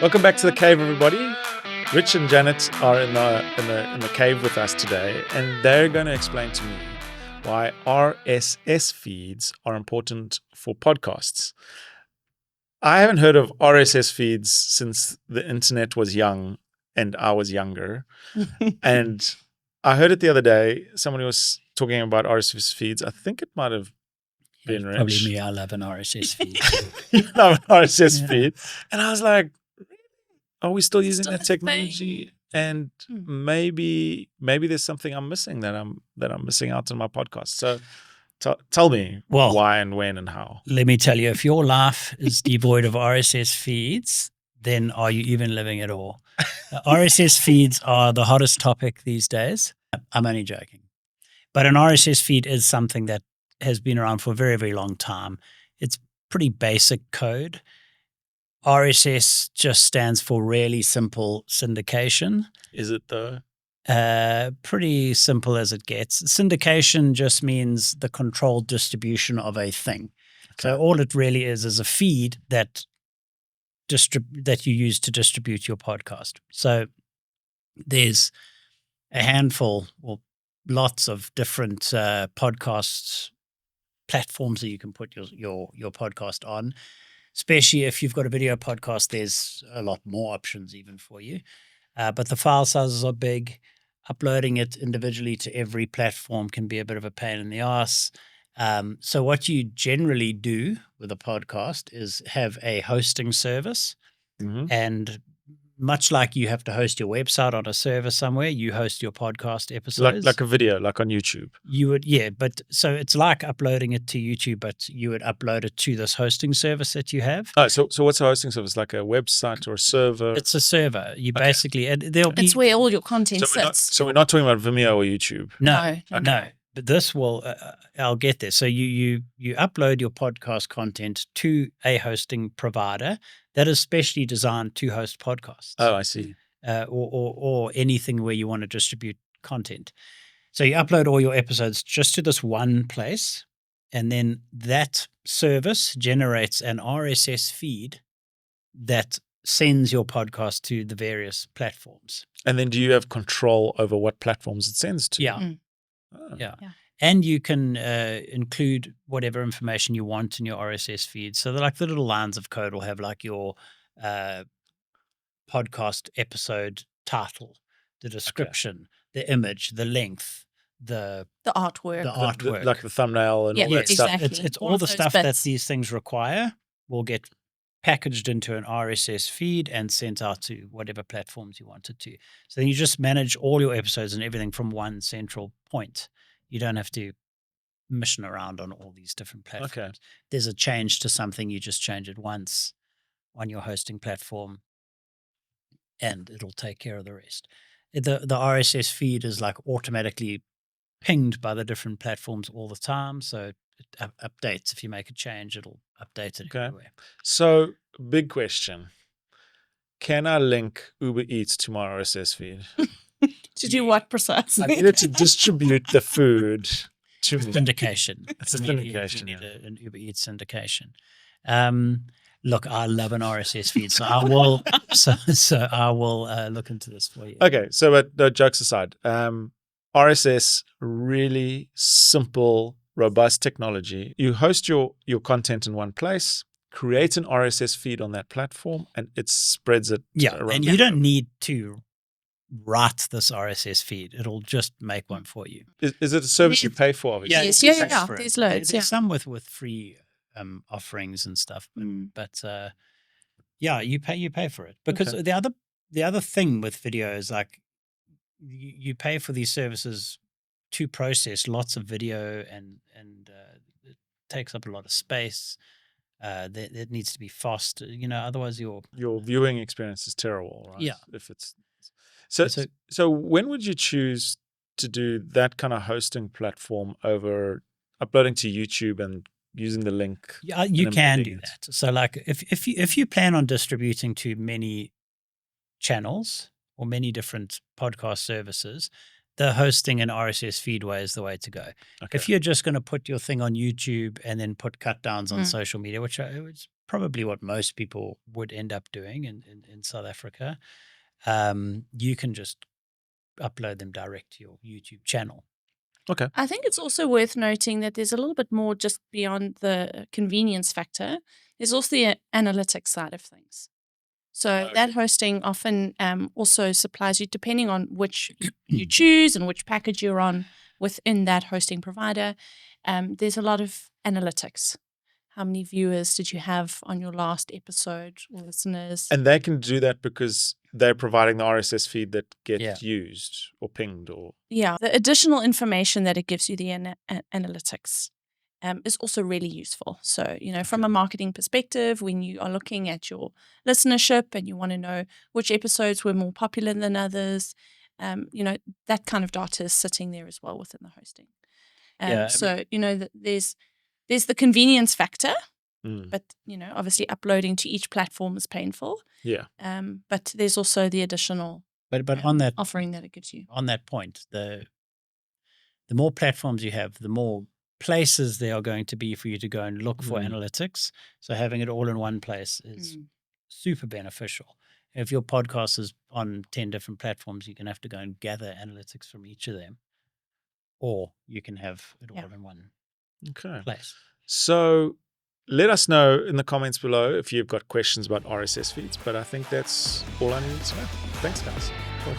Welcome back to the cave, everybody. Rich and Janet are in the cave with us today, and they're going to explain to me why RSS feeds are important for podcasts. I haven't heard of RSS feeds since the internet was young and I was younger. And I heard it the other day. Somebody was talking about RSS feeds. I think it might have been Rich. Probably me. I love an RSS feed. You love an RSS feed. And I was like, are we still using that technology? And maybe there's something I'm missing that I'm missing out on my podcast. So tell me why and when and how. Let me tell you, if your life is devoid of RSS feeds, then are you even living at all? RSS feeds are the hottest topic these days. I'm only joking. But an RSS feed is something that has been around for a very, very long time. It's pretty basic code. RSS just stands for Really Simple Syndication. Is it though? Pretty simple as it gets. Syndication just means the controlled distribution of a thing. Okay. So all it really is a feed that you use to distribute your podcast. So there's a handful or lots of different podcast platforms that you can put your podcast on. Especially if you've got a video podcast, there's a lot more options even for you. But the file sizes are big. Uploading it individually to every platform can be a bit of a pain in the ass. So what you generally do with a podcast is have a hosting service. Mm-hmm. And much like you have to host your website on a server somewhere, you host your podcast episodes. Like a video, like on YouTube. You would, yeah. But so it's like uploading it to YouTube, but you would upload it to this hosting service that you have. Oh, so what's a hosting service? Like a website or a server? It's a server. You basically, it's where all your content sits. So we're not talking about Vimeo or YouTube? No. But this will, I'll get there. So you upload your podcast content to a hosting provider that is specially designed to host podcasts. Oh, I see. Or anything where you want to distribute content. So you upload all your episodes just to this one place, and then that service generates an RSS feed that sends your podcast to the various platforms. And then do you have control over what platforms it sends to? Yeah. Oh. Yeah. And you can include whatever information you want in your RSS feed. So the little lines of code will have like your podcast episode title, the description, the image, the length, the artwork. Like the thumbnail and all that stuff. It's all the stuff that these things require will get packaged into an RSS feed and sent out to whatever platforms you want it to. So then you just manage all your episodes and everything from one central point. You don't have to mission around on all these different platforms. Okay. There's a change to something, you just change it once on your hosting platform and it'll take care of the rest. The RSS feed is like automatically pinged by the different platforms all the time. So it updates. If you make a change, it'll update it everywhere. So big question. Can I link Uber Eats to my RSS feed? To do what precisely? I needed to distribute the food to syndication. It's a syndication. You need an Uber Eats syndication. Look, I love an RSS feed, so I will. so I will look into this for you. Okay, so but the jokes aside, RSS, really simple, robust technology. You host your content in one place, create an RSS feed on that platform, and it spreads it around. And you don't need to write this RSS feed. It'll just make one for you. Is it a service you pay for? Obviously? Yeah. There's loads. There's some with free offerings and stuff, but you pay for it because the other thing with video is like you pay for these services to process lots of video and it takes up a lot of space. That needs to be fast, otherwise your viewing experience is terrible, right? Yeah. If it's so when would you choose to do that kind of hosting platform over uploading to YouTube and using the link? Yeah, you can do that. So like if you plan on distributing to many channels or many different podcast services, the hosting and RSS feed way is the way to go. Okay. If you're just going to put your thing on YouTube and then put cut downs on social media, which probably what most people would end up doing in South Africa, you can just upload them direct to your YouTube channel. Okay. I think it's also worth noting that there's a little bit more just beyond the convenience factor. There's also the analytics side of things. So that hosting often also supplies you, depending on which you choose and which package you're on within that hosting provider, there's a lot of analytics. How many viewers did you have on your last episode, or listeners? And they can do that because they're providing the RSS feed that gets used or pinged or... Yeah, the additional information that it gives you, the analytics, is also really useful. So, from a marketing perspective, when you are looking at your listenership and you want to know which episodes were more popular than others, that kind of data is sitting there as well within the hosting. There's the convenience factor, but, obviously uploading to each platform is painful. Yeah. But there's also the additional but on that offering that it gives you. On that point, the more platforms you have, the more places there are going to be for you to go and look for analytics. So having it all in one place is super beneficial. If your podcast is on 10 different platforms, you're going to have to go and gather analytics from each of them, or you can have it all in one place. So let us know in the comments below if you've got questions about RSS feeds, but I think that's all I need to know. Thanks, guys. Cool.